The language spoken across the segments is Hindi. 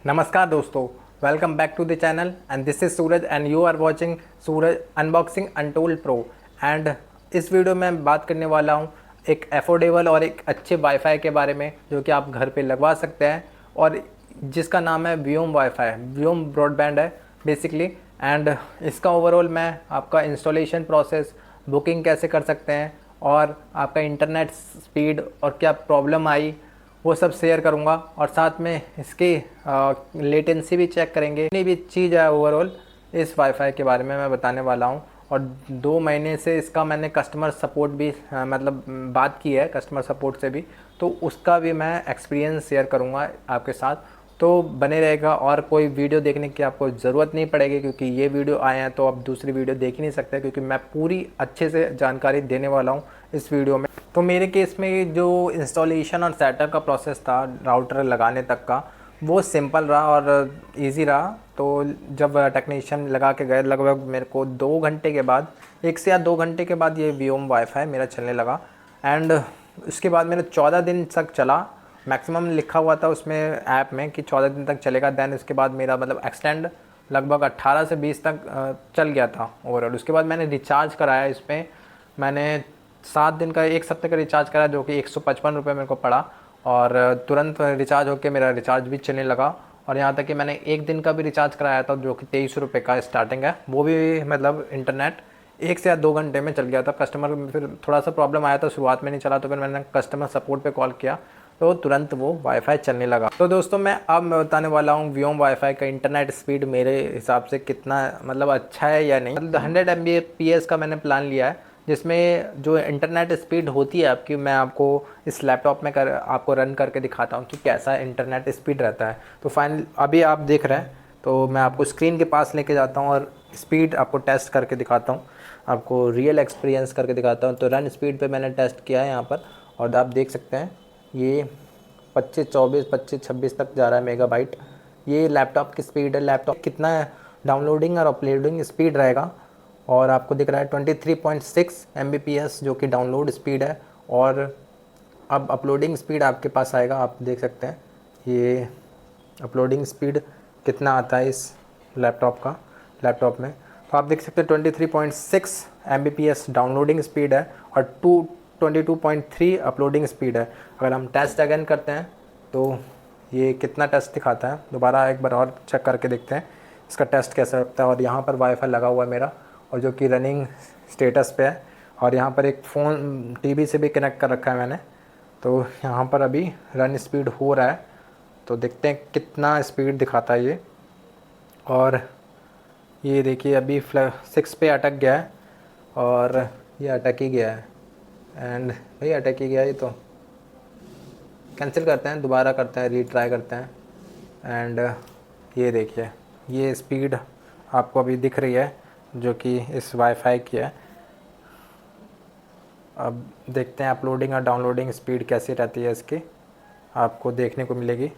नमस्कार दोस्तों, welcome back to the channel and this is Suraj and you are watching Suraj unboxing untold pro. And इस वीडियो में मैं बात करने वाला हूं एक अफोर्डेबल और एक अच्छे वाईफाई के बारे में जो कि आप घर पे लगवा सकते हैं और जिसका नाम है व्योम वाईफाई, व्योम ब्रॉडबैंड है बेसिकली। एंड इसका ओवरऑल मैं आपका इंस्टॉलेशन प्रोसेस, बुकिंग कैसे कर सकते हैं और आपका इंटरनेट स्पीड और क्या प्रॉब्लम आई वो सब शेयर करूंगा और साथ में इसकी लेटेंसी भी चेक करेंगे। जितनी भी चीज़ है ओवरऑल इस वाईफाई के बारे में मैं बताने वाला हूं। और 2 महीने से इसका मैंने कस्टमर सपोर्ट भी मतलब बात की है कस्टमर सपोर्ट से भी, तो उसका भी मैं एक्सपीरियंस शेयर करूंगा आपके साथ। तो बने रहेगा और कोई वीडियो देखने की आपको ज़रूरत नहीं पड़ेगी क्योंकि ये वीडियो आए हैं तो आप दूसरी वीडियो देख ही नहीं सकते क्योंकि मैं पूरी अच्छे से जानकारी देने वाला हूँ इस वीडियो में। तो मेरे केस में जो इंस्टॉलेशन और सेटअप का प्रोसेस था राउटर लगाने तक का, वो सिंपल रहा और इजी रहा। तो जब टेक्नीशियन लगा के गए लगभग मेरे को 2 घंटे के बाद, 1 से या 2 घंटे के बाद ये व्योम वाईफाई मेरा चलने लगा। एंड उसके बाद मेरा 14 दिन तक चला, मैक्सिमम लिखा हुआ था उसमें ऐप में कि 14 दिन तक चलेगा। दैन उसके बाद मेरा मतलब एक्सटेंड लगभग 18 से 20 तक चल गया था ओवरऑल। उसके बाद मैंने रिचार्ज कराया, इसमें मैंने 7 दिन का 1 हफ्ते का रिचार्ज कराया जो कि 155 रुपये मेरे को पड़ा और तुरंत रिचार्ज होकर मेरा रिचार्ज भी चलने लगा। और यहाँ तक कि मैंने 1 दिन का भी रिचार्ज कराया था जो कि 23 रुपये का स्टार्टिंग है, वो भी मतलब इंटरनेट 1 से या 2 घंटे में चल गया था। कस्टमर फिर थोड़ा सा प्रॉब्लम आया था, शुरुआत में नहीं चला तो फिर मैंने कस्टमर सपोर्ट पे कॉल किया तो तुरंत वो वाईफाई चलने लगा। तो दोस्तों मैं बताने वाला हूँ व्योम वाईफाई का इंटरनेट स्पीड मेरे हिसाब से कितना मतलब अच्छा है या नहीं। मतलब 100 Mbps का मैंने प्लान लिया है जिसमें जो इंटरनेट स्पीड होती है आपकी, मैं आपको इस लैपटॉप में आपको रन करके दिखाता हूँ कि कैसा इंटरनेट स्पीड रहता है। तो फाइनल अभी आप देख रहे हैं तो मैं आपको स्क्रीन के पास लेके जाता हूँ और स्पीड आपको टेस्ट करके दिखाता हूँ, आपको रियल एक्सपीरियंस करके दिखाता हूँ। तो रन स्पीड पे मैंने टेस्ट किया है यहाँ पर और आप देख सकते हैं ये 25, 24, 25, 26 तक जा रहा है मेगाबाइट। ये लैपटॉप की स्पीड है। लैपटॉप कितना डाउनलोडिंग और अपलोडिंग स्पीड रहेगा और आपको दिख रहा है 23.6 Mbps जो कि डाउनलोड स्पीड है। और अब अपलोडिंग स्पीड आपके पास आएगा, आप देख सकते हैं ये अपलोडिंग स्पीड कितना आता है इस लैपटॉप में। तो आप देख सकते हैं 23.6 Mbps डाउनलोडिंग स्पीड है और 22.3 अपलोडिंग स्पीड है। अगर हम टेस्ट अगेन करते हैं तो ये कितना टेस्ट दिखाता है, दोबारा एक बार और चेक करके देखते हैं इसका टेस्ट कैसा लगता है। और यहाँ पर वाईफाई लगा हुआ है मेरा और जो कि रनिंग स्टेटस पे है और यहाँ पर एक फ़ोन टीवी से भी कनेक्ट कर रखा है मैंने। तो यहाँ पर अभी रन स्पीड हो रहा है तो देखते हैं कितना स्पीड दिखाता है ये। और ये देखिए अभी 6 पे अटक गया है और ये अटक ही गया है। एंड भाई अटक ही गया, ये तो कैंसिल करते हैं, दोबारा करते हैं, रीट्राई करते हैं। एंड ये देखिए ये स्पीड आपको अभी दिख रही है जो कि इस वाईफाई की है। अब देखते हैं अपलोडिंग और डाउनलोडिंग स्पीड कैसी रहती है इसकी, आपको देखने को मिलेगी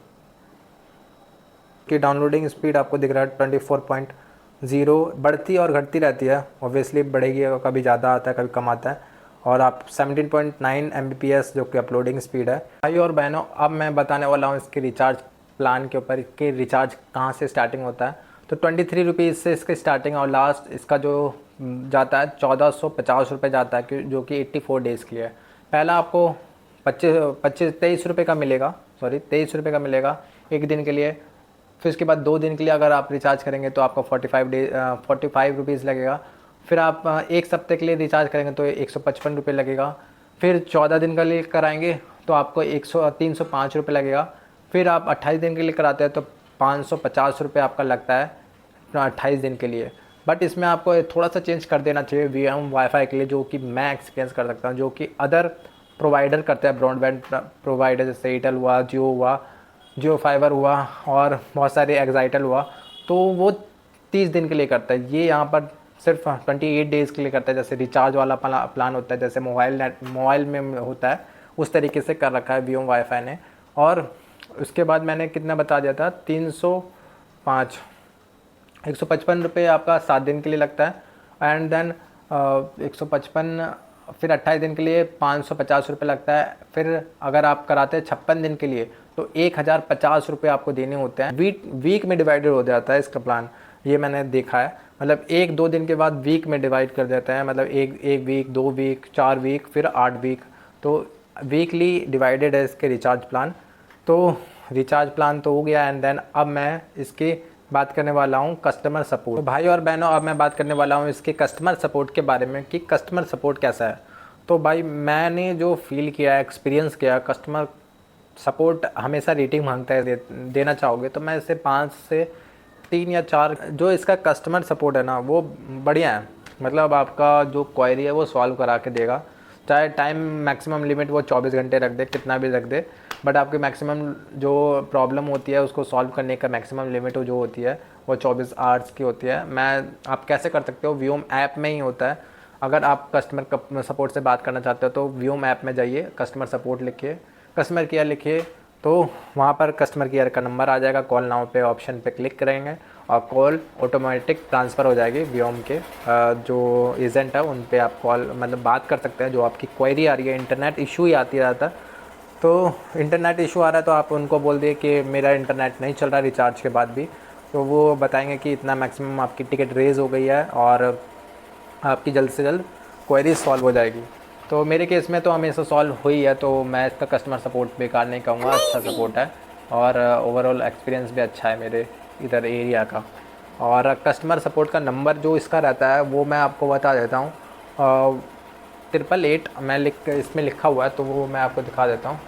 कि डाउनलोडिंग स्पीड आपको दिख रहा है 24.0, बढ़ती और घटती रहती है। ऑब्वियसली बढ़ेगी, कभी ज़्यादा आता है कभी कम आता है। और आप 17.9 Mbps जो कि अपलोडिंग स्पीड है। भाई और बहनों, अब मैं बताने वाला हूँ इसके रिचार्ज प्लान के ऊपर कि रिचार्ज कहाँ से स्टार्टिंग होता है। तो 23 रुपीज़ से इसकी स्टार्टिंग और लास्ट इसका जो जाता है 1450 रुपये जाता है जो कि 84 डेज़ के लिए है। पहला आपको 23 रुपये का मिलेगा, सॉरी 23 रुपये का मिलेगा 1 दिन के लिए। फिर उसके बाद 2 दिन के लिए अगर आप रिचार्ज करेंगे तो आपका 45 रुपीज़ लगेगा। फिर आप 1 हफ्ते के लिए रिचार्ज करेंगे तो 155 रुपये लगेगा। फिर 14 दिन के लिए कराएंगे तो आपको 305 रुपये लगेगा। फिर आप 28 दिन के लिए कराते हैं तो 550 रुपये आपका लगता है 28 दिन के लिए। बट इसमें आपको थोड़ा सा चेंज कर देना चाहिए व्योम वाईफाई के लिए, जो कि मैं एक्सपीरियंस कर सकता हूँ, जो कि अदर प्रोवाइडर करते हैं, ब्रॉडबैंड प्रोवाइडर जैसे एयरटेल हुआ, जियो हुआ, जियो फाइबर हुआ और बहुत सारे एक्साइटल हुआ। तो वो 30 दिन के लिए करता है, ये यहाँ पर सिर्फ 28 डेज़ के लिए करता है। जैसे रिचार्ज वाला प्लान होता है जैसे मोबाइल में होता है, उस तरीके से कर रखा है व्योम वाईफाई ने। और उसके बाद मैंने कितना बता दिया था, 305 155 रुपये आपका 7 दिन के लिए लगता है। एंड देन 155 फिर 28 दिन के लिए 550 रुपये लगता है। फिर अगर आप कराते हैं 56 दिन के लिए तो 1050 रुपये आपको देने होते हैं। वीक में डिवाइडेड हो जाता है इसका प्लान, ये मैंने देखा है। मतलब 1-2 दिन के बाद वीक में डिवाइड कर देते हैं, मतलब एक वीक, 2 वीक, 4 वीक, फिर 8 वीक। तो वीकली डिवाइडेड है इसके रिचार्ज प्लान। तो रिचार्ज प्लान तो हो गया। एंड देन अब मैं इसकी बात करने वाला हूँ कस्टमर सपोर्ट। तो भाई और बहनों, अब मैं बात करने वाला हूँ इसके कस्टमर सपोर्ट के बारे में कि कस्टमर सपोर्ट कैसा है। तो भाई मैंने जो फील किया, एक्सपीरियंस किया, कस्टमर सपोर्ट हमेशा रेटिंग मांगता है, देना चाहोगे तो मैं इसे 5 से 3 या 4। जो इसका कस्टमर सपोर्ट है ना वो बढ़िया है। मतलब आपका जो क्वेरी है वो सॉल्व करा के देगा। चाहे टाइम मैक्सिमम लिमिट वो 24 घंटे रख दे, कितना भी रख दे, बट आपकी मैक्सिमम जो प्रॉब्लम होती है उसको सॉल्व करने का मैक्सिमम लिमिट जो होती है वो 24 आवर्स की होती है। आप कैसे कर सकते हो, व्योम ऐप में ही होता है। अगर आप कस्टमर सपोर्ट से बात करना चाहते हो तो व्योम ऐप में जाइए, कस्टमर सपोर्ट लिखिए, कस्टमर केयर लिखिए, तो वहाँ पर कस्टमर केयर का नंबर आ जाएगा। कॉल नाउ पे ऑप्शन पे क्लिक करेंगे और कॉल ऑटोमेटिक ट्रांसफ़र हो जाएगी व्योम के जो एजेंट है उन पे आप कॉल मतलब बात कर सकते हैं। जो आपकी क्वेरी आ रही है, इंटरनेट इशू ही आती रहता है, तो इंटरनेट इशू आ रहा है तो आप उनको बोल दिए कि मेरा इंटरनेट नहीं चल रहा रिचार्ज के बाद भी, तो वो बताएंगे कि इतना मैक्सिमम आपकी टिकट रेज़ हो गई है और आपकी जल्द से जल्द क्वेरी सॉल्व हो जाएगी। तो मेरे केस में तो हमेशा सॉल्व हुई है, तो मैं इसका कस्टमर सपोर्ट बेकार नहीं कहूँगा, अच्छा सपोर्ट है और ओवरऑल एक्सपीरियंस भी अच्छा है मेरे इधर एरिया का। और कस्टमर सपोर्ट का नंबर जो इसका रहता है वो मैं आपको बता देता हूँ, 888 मैं इसमें लिखा हुआ है, तो वो मैं आपको दिखा देता हूँ।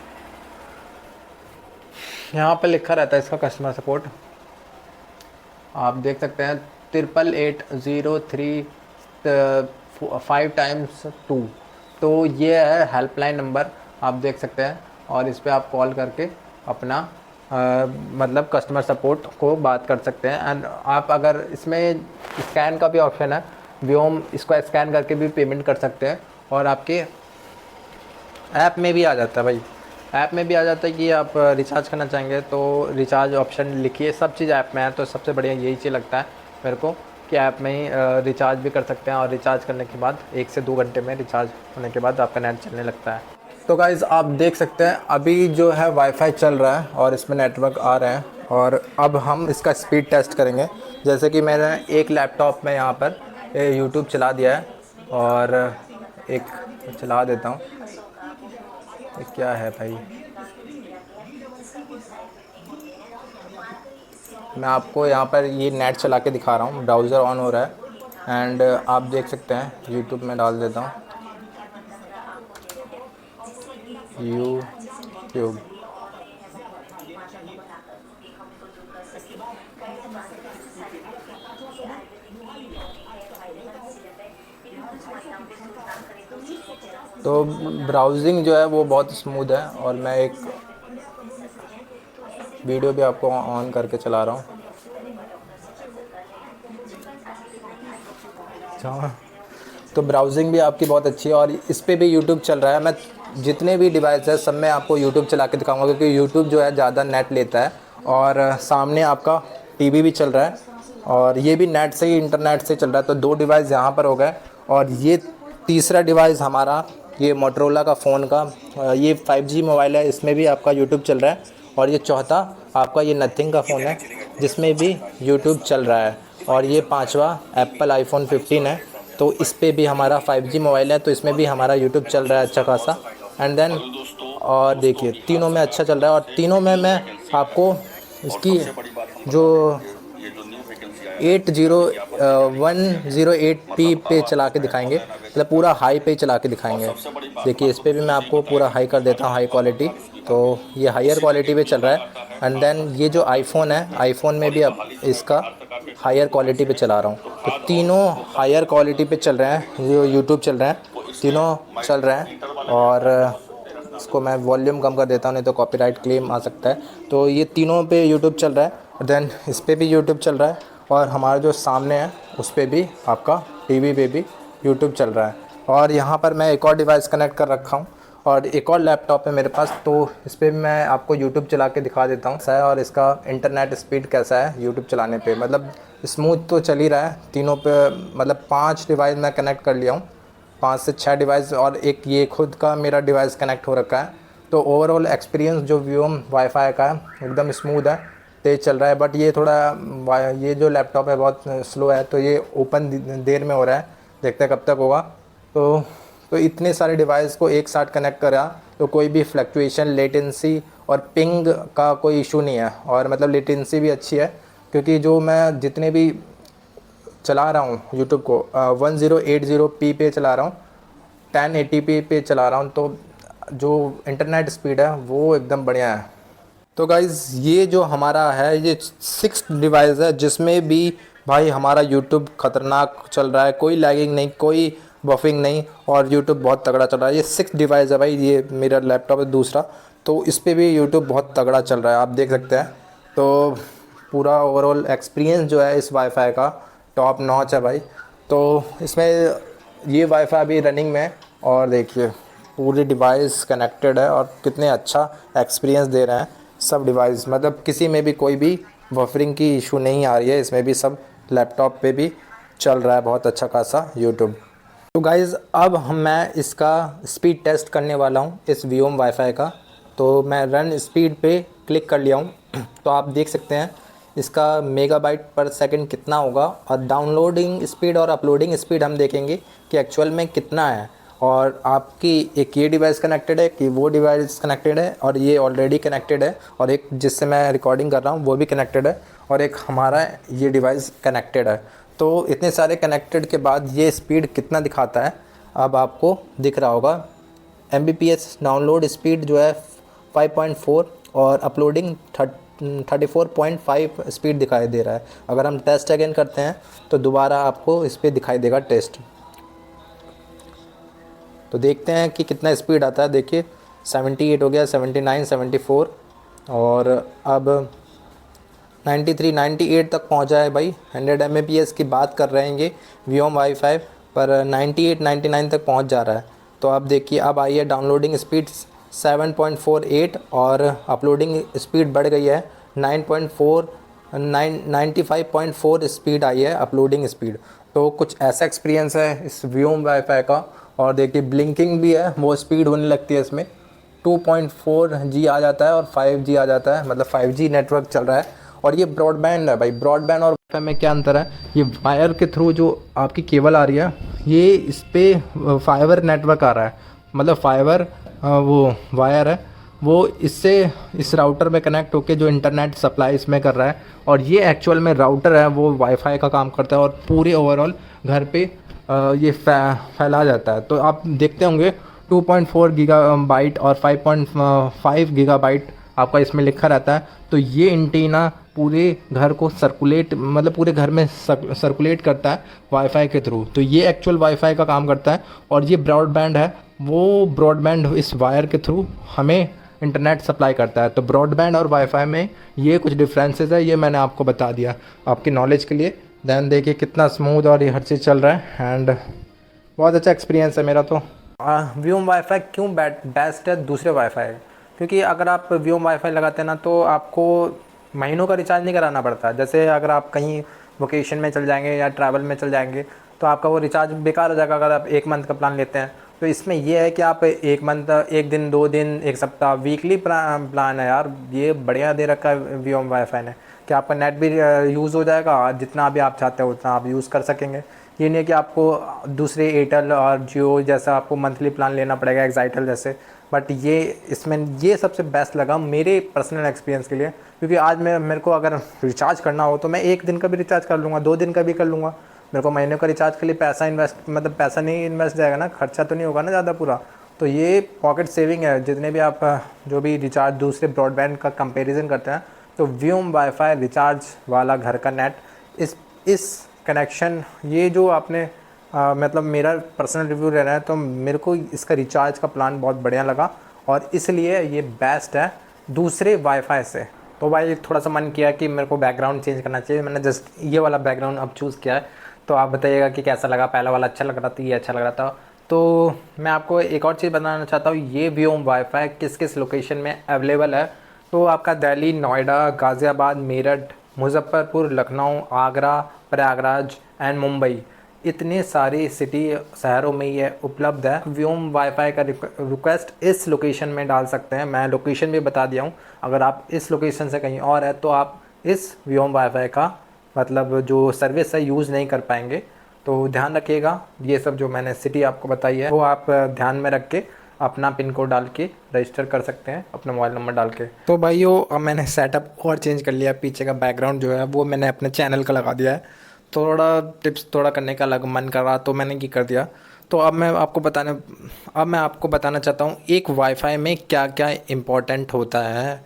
यहाँ पर लिखा रहता है इसका कस्टमर सपोर्ट, आप देख सकते हैं 88803 5x2। तो ये है हेल्पलाइन नंबर, आप देख सकते हैं, और इस पर आप कॉल करके अपना मतलब कस्टमर सपोर्ट को बात कर सकते हैं। एंड आप अगर इसमें स्कैन का भी ऑप्शन है, व्योम इसको स्कैन करके भी पेमेंट कर सकते हैं। और आपके ऐप में भी आ जाता है भाई, ऐप में भी आ जाता है कि आप रिचार्ज करना चाहेंगे तो रिचार्ज ऑप्शन लिखिए, सब चीज़ ऐप में है। तो सबसे बढ़िया यही चीज़ लगता है मेरे को कि ऐप में ही रिचार्ज भी कर सकते हैं, और रिचार्ज करने के बाद 1 से 2 घंटे में रिचार्ज होने के बाद आपका नेट चलने लगता है। तो गाइज़ आप देख सकते हैं अभी जो है वाईफाई चल रहा है और इसमें नेटवर्क आ रहा है, और अब हम इसका स्पीड टेस्ट करेंगे। जैसे कि मैंने एक लैपटॉप में यहाँ पर यूट्यूब चला दिया है और एक चला देता हूँ। ये क्या है भाई, मैं आपको यहाँ पर ये नेट चला के दिखा रहा हूँ, ब्राउज़र ऑन हो रहा है एंड आप देख सकते हैं यूट्यूब में डाल देता हूँ, यूट्यूब। तो ब्राउजिंग जो है वो बहुत स्मूथ है, और मैं एक वीडियो भी आपको ऑन करके चला रहा हूँ। तो ब्राउजिंग भी आपकी बहुत अच्छी है, और इस पे भी यूट्यूब चल रहा है। मैं जितने भी डिवाइस है सब में आपको यूट्यूब चला के दिखाऊंगा, क्योंकि यूट्यूब जो है ज़्यादा नेट लेता है। और सामने आपका टीवी भी चल रहा है, और ये भी नेट से ही, इंटरनेट से चल रहा है। तो 2 डिवाइस यहाँ पर हो गए, और ये तीसरा डिवाइस हमारा ये मोटरोला का फ़ोन का ये 5G मोबाइल है, इसमें भी आपका यूट्यूब चल रहा है। और ये चौथा आपका ये नथिंग का फ़ोन है जिसमें भी यूट्यूब चल रहा है। और ये 5वां एप्पल आईफोन 15 है, तो इस पे भी हमारा 5G मोबाइल है, तो इसमें भी हमारा यूट्यूब चल रहा है अच्छा खासा। एंड देन और देखिए तीनों में अच्छा चल रहा है, और तीनों में मैं आपको इसकी जो 80108p पे चला के दिखाएंगे, मतलब पूरा हाई पे चला के दिखाएंगे। देखिए इस पे भी मैं आपको पूरा हाई कर देता हूँ, हाई क्वालिटी, तो ये हायर क्वालिटी पे चल रहा है। एंड देन ये जो आईफोन है, आईफोन में भी अब इसका हायर क्वालिटी पे चला रहा हूँ। तो तीनों हायर क्वालिटी पे चल रहे हैं, जो यूट्यूब चल रहे हैं तीनों चल रहे हैं। और इसको मैं वॉल्यूम कम कर देता हूँ, नहीं तो कॉपीराइट क्लेम आ सकता है। तो ये तीनों पे यूट्यूब चल रहा है, देन इस पे भी यूट्यूब चल रहा है, और हमारा जो सामने है उस पे भी आपका टीवी पे भी यूट्यूब चल रहा है। और यहाँ पर मैं एक और डिवाइस कनेक्ट कर रखा हूँ, और एक और लैपटॉप है मेरे पास, तो इस पर मैं आपको यूट्यूब चला के दिखा देता हूँ कैसा है, और इसका इंटरनेट स्पीड कैसा है यूट्यूब चलाने पे। मतलब स्मूथ तो चल ही रहा है तीनों पे, मतलब 5 डिवाइस मैं कनेक्ट कर लिया हूँ, 5 से 6 डिवाइस, और एक ये खुद का मेरा डिवाइस कनेक्ट हो रखा है। तो ओवरऑल एक्सपीरियंस जो Viome वाईफाई का है एकदम स्मूथ है, तेज़ चल रहा है। बट ये थोड़ा ये जो लैपटॉप है बहुत स्लो है, तो ये ओपन देर में हो रहा है, देखते हैं कब तक होगा। तो इतने सारे डिवाइस को एक साथ कनेक्ट करा तो कोई भी फ्लक्चुएशन, लेटेंसी और पिंग का कोई इशू नहीं है। और मतलब लेटेंसी भी अच्छी है, क्योंकि जो मैं जितने भी चला रहा हूँ यूट्यूब को 1080p पे चला रहा हूँ, 1080p पे चला रहा हूँ, तो जो इंटरनेट स्पीड है वो एकदम बढ़िया है। तो गाइज़ ये जो हमारा है ये 6 डिवाइस है, जिसमें भी भाई हमारा यूट्यूब ख़तरनाक चल रहा है, कोई लैगिंग नहीं, कोई बफिंग नहीं, और यूट्यूब बहुत तगड़ा चल रहा है। ये 6 डिवाइस है भाई, ये मेरा लैपटॉप है दूसरा, तो इस पर भी यूट्यूब बहुत तगड़ा चल रहा है, आप देख सकते हैं। तो पूरा ओवरऑल एक्सपीरियंस जो है इस वाईफाई का टॉप नॉच है भाई। तो इसमें ये वाईफाई अभी रनिंग में है, और देखिए पूरी डिवाइस कनेक्टेड है और कितने अच्छा एक्सपीरियंस दे रहे हैं सब डिवाइस। मतलब किसी में भी कोई भी बफरिंग की इशू नहीं आ रही है, इसमें भी सब लैपटॉप पे भी चल रहा है बहुत अच्छा खासा यूट्यूब। तो गाइज़ अब मैं इसका स्पीड टेस्ट करने वाला हूँ इस Viome वाईफाई का। तो मैं रन स्पीड पे क्लिक कर लिया हूँ तो आप देख सकते हैं इसका मेगाबाइट पर सेकंड कितना होगा, और डाउनलोडिंग स्पीड और अपलोडिंग स्पीड हम देखेंगे कि एक्चुअल में कितना है। और आपकी एक ये डिवाइस कनेक्टेड है कि वो डिवाइस कनेक्टेड है, और ये ऑलरेडी कनेक्टेड है, और एक जिससे मैं रिकॉर्डिंग कर रहा हूँ वो भी कनेक्टेड है, और एक हमारा ये डिवाइस कनेक्टेड है। तो इतने सारे कनेक्टेड के बाद ये स्पीड कितना दिखाता है अब आपको दिख रहा होगा। Mbps डाउनलोड स्पीड जो है 5.4 और अपलोडिंग 34.5 स्पीड दिखाई दे रहा है। अगर हम टेस्ट अगेन करते हैं तो दोबारा आपको इस पर दिखाई देगा टेस्ट। तो देखते हैं कि कितना स्पीड आता है। देखिए 78 हो गया, 79, 74, और अब 93, 98 तक पहुंचा है भाई। 100 Mbps की बात कर रहे हैं ये Viome वाईफाई, पर 98, 99 तक पहुंच जा रहा है। तो अब देखिए अब आई है डाउनलोडिंग स्पीड 7.48, और अपलोडिंग स्पीड बढ़ गई है 95.4 स्पीड आई है अपलोडिंग स्पीड। तो कुछ ऐसा एक्सपीरियंस है इस Viome वाईफाई का। और देखिए ब्लिंकिंग भी है, वो स्पीड होने लगती है इसमें, 2.4G आ जाता है और 5G आ जाता है, मतलब 5G नेटवर्क चल रहा है। और ये ब्रॉडबैंड है भाई। ब्रॉडबैंड और वाईफाई में क्या अंतर है, ये वायर के थ्रू जो आपकी केबल आ रही है, ये इस पर फाइबर नेटवर्क आ रहा है, मतलब फाइबर वो वायर है, वो इससे इस राउटर में कनेक्ट होके जो इंटरनेट सप्लाई इसमें कर रहा है। और ये एक्चुअल में राउटर है वो वाईफाई का काम करता है, और पूरे ओवरऑल घर पे ये फैला जाता है। तो आप देखते होंगे 2.4 गीगाबाइट और 5.5 गीगाबाइट आपका इसमें लिखा रहता है। तो ये एंटीना पूरे घर को सर्कुलेट, मतलब पूरे घर में सर्कुलेट करता है वाईफाई के थ्रू। तो ये एक्चुअल वाईफाई का काम करता है। और ये ब्रॉडबैंड है, वो ब्रॉडबैंड इस वायर के थ्रू हमें इंटरनेट सप्लाई करता है। तो ब्रॉडबैंड और वाईफाई में ये कुछ डिफरेंसेस है, ये मैंने आपको बता दिया आपकी नॉलेज के लिए। दैन देखिए कितना स्मूथ और ये हर चीज़ चल रहा है, एंड बहुत अच्छा एक्सपीरियंस है मेरा। तो Viome वाईफाई क्यों बेस्ट है दूसरे वाईफाई, क्योंकि अगर आप Viome वाईफाई लगाते हैं ना तो आपको महीनों का रिचार्ज नहीं कराना पड़ता। जैसे अगर आप कहीं वोकेशन में चल जाएंगे या ट्रैवल में चल जाएंगे तो आपका वो रिचार्ज बेकार हो जाएगा अगर आप 1 मंथ का प्लान लेते हैं। तो इसमें ये है कि आप 1 मंथ, 1 दिन, 2 दिन, 1 सप्ताह, वीकली प्लान है यार। ये बढ़िया दे रखा है Viome वाईफाई ने कि आपका नेट भी यूज़ हो जाएगा, जितना भी आप चाहते हो उतना आप यूज़ कर सकेंगे। ये नहीं है कि आपको दूसरे एयरटेल और जियो जैसा आपको मंथली प्लान लेना पड़ेगा, एक्साइटल जैसे। बट ये इसमें ये सबसे बेस्ट लगा मेरे पर्सनल एक्सपीरियंस के लिए, क्योंकि आज मेरे को अगर रिचार्ज करना हो तो मैं 1 दिन का भी रिचार्ज कर लूँगा, 2 दिन का भी कर लूँगा। मेरे को महीने का रिचार्ज के लिए पैसा पैसा नहीं इन्वेस्ट जाएगा ना, खर्चा तो नहीं होगा ना ज़्यादा पूरा। तो ये पॉकेट सेविंग है। जितने भी आप जो भी रिचार्ज दूसरे ब्रॉडबैंड का कंपेरिजन करते हैं, तो Viome वाईफाई रिचार्ज वाला घर का नेट, इस कनेक्शन, ये जो आपने मतलब मेरा पर्सनल रिव्यू रहना है, तो मेरे को इसका रिचार्ज का प्लान बहुत बढ़िया लगा, और इसलिए ये बेस्ट है दूसरे वाईफाई से। तो भाई थोड़ा सा मन किया कि मेरे को बैकग्राउंड चेंज करना चाहिए, मैंने जस्ट ये वाला बैकग्राउंड अब चूज़ किया है। तो आप बताइएगा कि कैसा लगा। पहला वाला अच्छा लग रहा था, ये अच्छा लग रहा था। तो मैं आपको एक और चीज़ बताना चाहता हूँ, ये Viome वाईफाई किस किस लोकेशन में अवेलेबल है। तो आपका दिल्ली, नोएडा, गाज़ियाबाद, मेरठ, मुजफ्फरपुर, लखनऊ, आगरा, प्रयागराज एंड मुंबई, इतने सारे सिटी शहरों में ये उपलब्ध है। व्योम वाईफाई का रिक्वेस्ट इस लोकेशन में डाल सकते हैं। मैं लोकेशन भी बता दिया हूँ, अगर आप इस लोकेशन से कहीं और है तो आप इस व्योम वाईफाई का मतलब जो सर्विस है यूज़ नहीं कर पाएंगे। तो ध्यान रखिएगा, ये सब जो मैंने सिटी आपको बताई है वो आप ध्यान में रख के अपना पिन कोड डाल के रजिस्टर कर सकते हैं अपना मोबाइल नंबर डाल के। तो भाइयों अब मैंने सेटअप और चेंज कर लिया, पीछे का बैकग्राउंड जो है वो मैंने अपने चैनल का लगा दिया है। थोड़ा टिप्स थोड़ा करने का अलग मन कर रहा तो मैंने ये कर दिया। तो अब मैं आपको बताना चाहता हूँ एक वाईफाई में क्या क्या इम्पोर्टेंट होता है।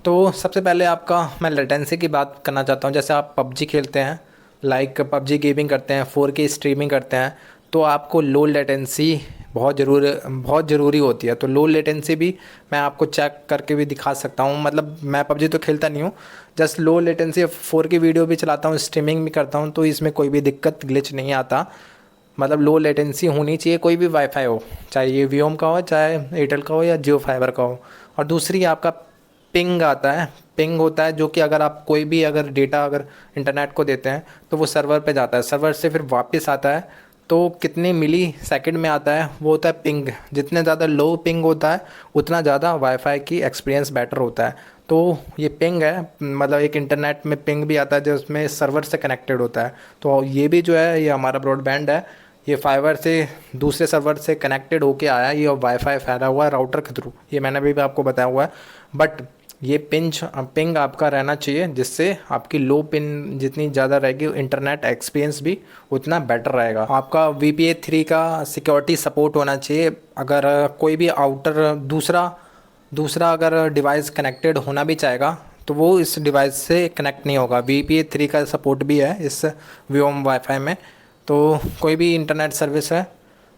तो सबसे पहले आपका मैं लेटेंसी की बात करना चाहता हूँ। जैसे आप पबजी खेलते हैं, लाइक पबजी गेमिंग करते हैं, 4K स्ट्रीमिंग करते हैं, तो आपको लो लेटेंसी बहुत ज़रूरी होती है। तो लो लेटेंसी भी मैं आपको चेक करके भी दिखा सकता हूँ। मतलब मैं पबजी तो खेलता नहीं हूँ, just low latency 4K video भी चलाता हूँ, स्ट्रीमिंग भी करता हूँ, तो इसमें कोई भी दिक्कत ग्लिच नहीं आता। मतलब लो लेटेंसी होनी चाहिए कोई भी वाईफाई हो, चाहे ये वीओम का हो, चाहे एयरटेल का हो या जियो फाइबर का हो। और दूसरी आपका पिंग आता है, पिंग होता है जो कि अगर आप कोई भी अगर डेटा अगर इंटरनेट को देते हैं तो वो सर्वर पे जाता है, सर्वर से फिर वापस आता है। तो कितने मिली सेकंड में आता है वो होता है पिंग। जितने ज़्यादा लो पिंग होता है उतना ज़्यादा वाईफाई की एक्सपीरियंस बेटर होता है। तो ये पिंग है, मतलब एक इंटरनेट में पिंग भी आता है जो उसमें सर्वर से कनेक्टेड होता है। तो ये भी जो है ये हमारा ब्रॉडबैंड है, ये फाइबर से दूसरे सर्वर से कनेक्टेड होके आया है, ये वाईफाई फैला हुआ है राउटर के थ्रू, ये मैंने भी आपको बताया हुआ है। बट ये पिंग आपका रहना चाहिए जिससे आपकी लो पिन जितनी ज़्यादा रहेगी इंटरनेट एक्सपीरियंस भी उतना बेटर रहेगा। आपका VPA3 का सिक्योरिटी सपोर्ट होना चाहिए। अगर कोई भी आउटर दूसरा अगर डिवाइस कनेक्टेड होना भी चाहेगा तो वो इस डिवाइस से कनेक्ट नहीं होगा। VPA3 का सपोर्ट भी है इस व्योम वाईफाई में। तो कोई भी इंटरनेट सर्विस है,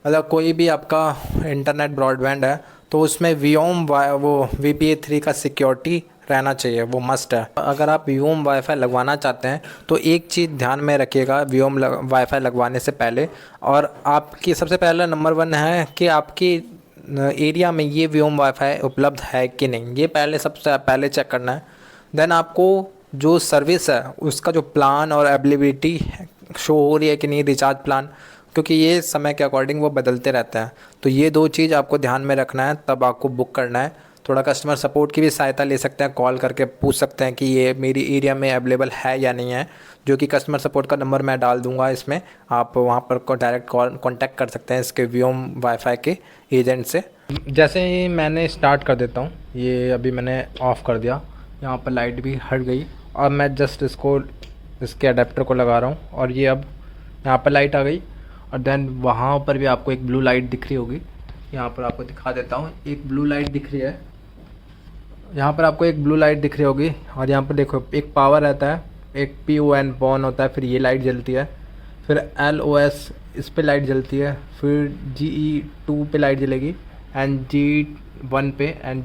मतलब कोई भी आपका इंटरनेट ब्रॉडबैंड है तो उसमें वो VPA3 का सिक्योरिटी रहना चाहिए, वो मस्ट है। अगर आप व्योम वाईफाई लगवाना चाहते हैं तो एक चीज़ ध्यान में रखिएगा व्योम वाईफाई लगवाने से पहले, और आपकी सबसे पहला नंबर 1 है कि आपकी एरिया में ये व्योम वाईफाई उपलब्ध है कि नहीं, ये सबसे पहले चेक करना है। देन आपको जो सर्विस है उसका जो प्लान और अवेलेबिलिटी शो हो रही है कि नहीं, रिचार्ज प्लान, क्योंकि ये समय के अकॉर्डिंग वो बदलते रहते हैं। तो ये 2 चीज़ आपको ध्यान में रखना है, तब आपको बुक करना है। थोड़ा कस्टमर सपोर्ट की भी सहायता ले सकते हैं, कॉल करके पूछ सकते हैं कि ये मेरी एरिया में अवेलेबल है या नहीं है, जो कि कस्टमर सपोर्ट का नंबर मैं डाल दूंगा इसमें, आप वहाँ पर डायरेक्ट कॉन्टैक्ट कर सकते हैं इसके व्योम वाईफाई के एजेंट से। जैसे ही मैंने स्टार्ट कर देता हूँ, ये अभी मैंने ऑफ़ कर दिया, यहाँ पर लाइट भी हट गई, और मैं जस्ट इसके अडेप्टर को लगा रहा हूँ और ये अब यहाँ पर लाइट आ गई। और देन वहाँ पर भी आपको एक ब्लू लाइट दिख रही होगी, यहाँ पर आपको दिखा देता हूँ, एक ब्लू लाइट दिख रही है, यहाँ पर आपको एक ब्लू लाइट दिख रही होगी। और यहाँ पर देखो एक पावर रहता है, एक PON ऑन होता है, फिर ये लाइट जलती है, फिर LOS इस पे लाइट जलती है, फिर GE2 पे लाइट जलेगी एंड G1 पे, एंड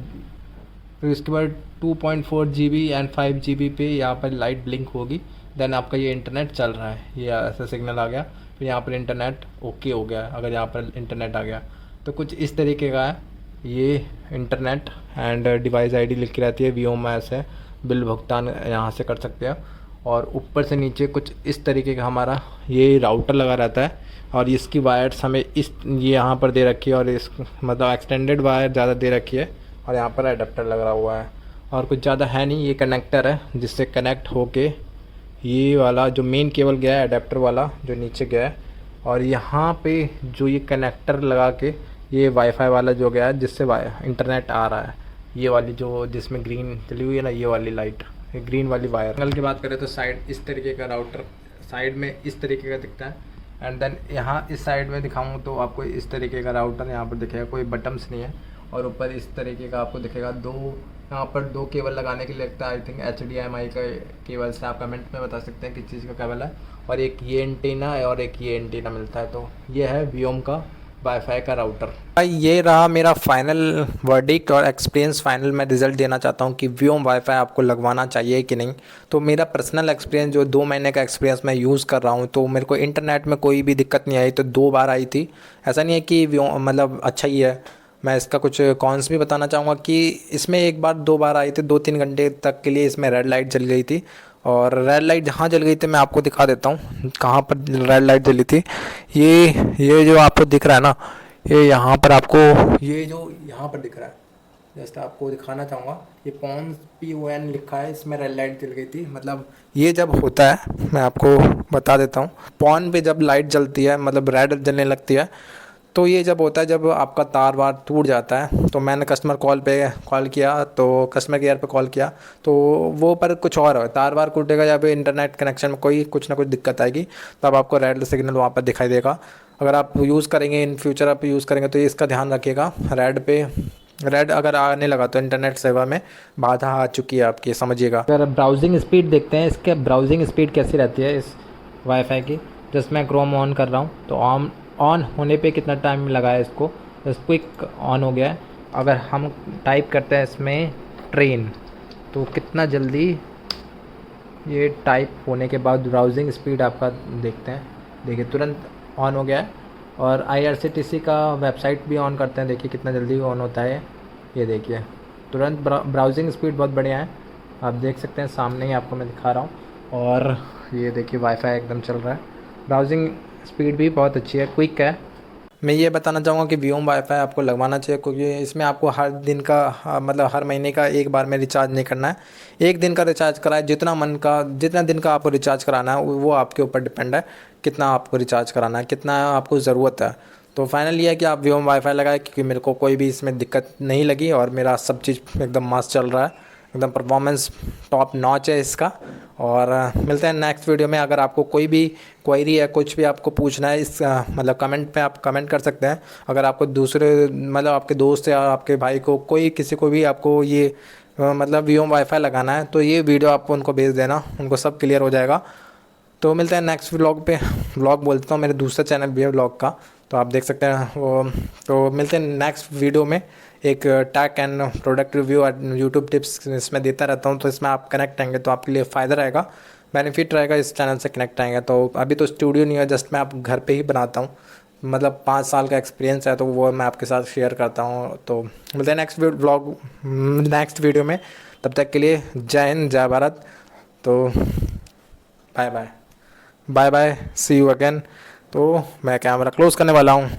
फिर उसके बाद 2.4 GB एंड 5 GB पे यहाँ पर लाइट ब्लिंक होगी। देन आपका ये इंटरनेट चल रहा है, ये ऐसा सिग्नल आ गया, फिर यहाँ पर इंटरनेट ओके हो गया। अगर यहाँ पर इंटरनेट आ गया तो कुछ इस तरीके का है ये इंटरनेट, एंड डिवाइस ID लिखी रहती है, VMS है, बिल भुगतान यहाँ से कर सकते हैं। और ऊपर से नीचे कुछ इस तरीके का हमारा ये राउटर लगा रहता है, और इसकी वायर्स हमें ये यहाँ पर दे रखी है, और इस मतलब एक्सटेंडेड वायर ज़्यादा दे रखी है, और यहाँ पर एडाप्टर लगा हुआ है, और कुछ ज़्यादा है नहीं। ये कनेक्टर है जिससे कनेक्ट होके ये वाला जो मेन केबल गया है एडाप्टर वाला जो नीचे गया है, और यहाँ पे जो ये कनेक्टर लगा के ये वाईफाई वाला जो गया है जिससे इंटरनेट आ रहा है, ये वाली जो जिसमें ग्रीन चली हुई है ना, ये वाली लाइट, ये ग्रीन वाली वायर। एंगल की बात करें तो साइड इस तरीके का राउटर साइड में इस तरीके का दिखता है, एंड देन यहाँ इस साइड में दिखाऊँ तो आपको इस तरीके का राउटर यहाँ पर दिखेगा, कोई बटन्स नहीं है, और ऊपर इस तरीके का आपको दिखेगा यहाँ पर दो केबल लगाने के लिए लगता है, आई थिंक HDMI का केबल से। आप कमेंट में बता सकते हैं किस चीज़ का केबल है, और एक ये एंटीना है और एक ये एंटीना मिलता है। तो ये है व्योम का वाईफाई का राउटर। भाई ये रहा मेरा फाइनल वर्डिक्ट और एक्सपीरियंस। फाइनल मैं रिज़ल्ट देना चाहता हूँ कि व्योम वाईफाई आपको लगवाना चाहिए कि नहीं। तो मेरा पर्सनल एक्सपीरियंस जो 2 महीने का एक्सपीरियंस मैं यूज़ कर रहा हूँ, तो मेरे को इंटरनेट में कोई भी दिक्कत नहीं आई। तो 2 बार आई थी, ऐसा नहीं है कि व्योम मतलब अच्छा ही है। मैं इसका कुछ कॉन्स भी बताना चाहूँगा कि इसमें 1 बार 2 बार आई थी, 2-3 घंटे तक के लिए इसमें रेड लाइट जल गई थी, और रेड लाइट जहाँ जल गई थी मैं आपको दिखा देता हूँ कहाँ पर रेड लाइट जली थी। ये जो आपको दिख रहा है ना, ये यहाँ पर आपको, ये जो यहाँ पर दिख रहा है, जस्ट आपको दिखाना चाहूँगा, ये PON लिखा है, इसमें रेड लाइट जल गई थी। मतलब ये जब होता है, मैं आपको बता देता हूँ, पॉन पे जब लाइट जलती है मतलब रेड जलने लगती है, तो ये जब होता है जब आपका तार वार टूट जाता है। तो मैंने कस्टमर कॉल किया, तो कस्टमर केयर पे कॉल किया, तो वो पर कुछ और है, तार वार टूटेगा या फिर इंटरनेट कनेक्शन में कोई कुछ ना कुछ दिक्कत आएगी, तब आपको रेड सिग्नल वहाँ पर दिखाई देगा। अगर आप यूज़ करेंगे, इन फ्यूचर आप यूज़ करेंगे तो इसका ध्यान रखिएगा। रेड अगर आने लगा तो इंटरनेट सेवा में बाधा आ चुकी है आपकी, समझिएगा। अगर ब्राउजिंग स्पीड देखते हैं, इसके ब्राउजिंग स्पीड कैसी रहती है इस वाईफाई की। जस्ट मैं क्रोम ऑन कर रहा हूँ, तो ऑन होने पे कितना टाइम लगा है इसको, जस्ट क्विक ऑन हो गया है। अगर हम टाइप करते हैं इसमें ट्रेन, तो कितना जल्दी ये टाइप होने के बाद ब्राउजिंग स्पीड आपका देखते हैं, देखिए तुरंत ऑन हो गया है। और IRCTC का वेबसाइट भी ऑन करते हैं, देखिए कितना जल्दी ऑन होता है, ये देखिए तुरंत। ब्राउजिंग स्पीड बहुत बढ़िया है, आप देख सकते हैं, सामने ही आपको मैं दिखा रहा हूँ। और ये देखिए वाईफाई एकदम चल रहा है, ब्राउजिंग स्पीड भी बहुत अच्छी है, क्विक है। मैं ये बताना चाहूँगा कि वीओम वाईफाई आपको लगवाना चाहिए, क्योंकि इसमें आपको हर दिन का मतलब हर महीने का एक बार में रिचार्ज नहीं करना है। एक दिन का रिचार्ज कराए, जितना दिन का आपको रिचार्ज कराना है वो आपके ऊपर डिपेंड है, कितना आपको रिचार्ज कराना है, कितना आपको ज़रूरत है। तो फाइनल ये है कि आप वीओम वाईफाई लगाए, क्योंकि मेरे को कोई भी इसमें दिक्कत नहीं लगी और मेरा सब चीज़ एकदम मस्त चल रहा है, एकदम परफॉर्मेंस टॉप नॉच है इसका। और मिलते हैं नेक्स्ट वीडियो में। अगर आपको कोई भी क्वेरी है, कुछ भी आपको पूछना है, इस मतलब कमेंट पे आप कमेंट कर सकते हैं। अगर आपको दूसरे मतलब आपके दोस्त या आपके भाई को, कोई किसी को भी आपको ये मतलब वीओम वाईफाई लगाना है, तो ये वीडियो आपको उनको भेज देना, उनको सब क्लियर हो जाएगा। तो मिलते हैं नेक्स्ट व्लॉग पे। व्लॉग बोलता हूँ, मेरे दूसरा चैनल भी है व्लॉग का, तो आप देख सकते हैं वो। तो मिलते हैं नेक्स्ट वीडियो में। एक टैक एंड प्रोडक्ट रिव्यू और यूट्यूब टिप्स इसमें देता रहता हूँ, तो इसमें आप कनेक्ट आएंगे तो आपके लिए फ़ायदा रहेगा, बेनिफिट रहेगा इस चैनल से कनेक्ट आएंगे। तो अभी तो स्टूडियो नहीं है, जस्ट मैं आप घर पे ही बनाता हूँ, मतलब 5 साल का एक्सपीरियंस है, तो वो मैं आपके साथ शेयर करता हूँ। तो मिलते हैं नेक्स्ट वीडियो में, तब तक के लिए जय हिंद, जय भारत। तो bye bye, see you again. तो मैं कैमरा क्लोज करने वाला हूँ।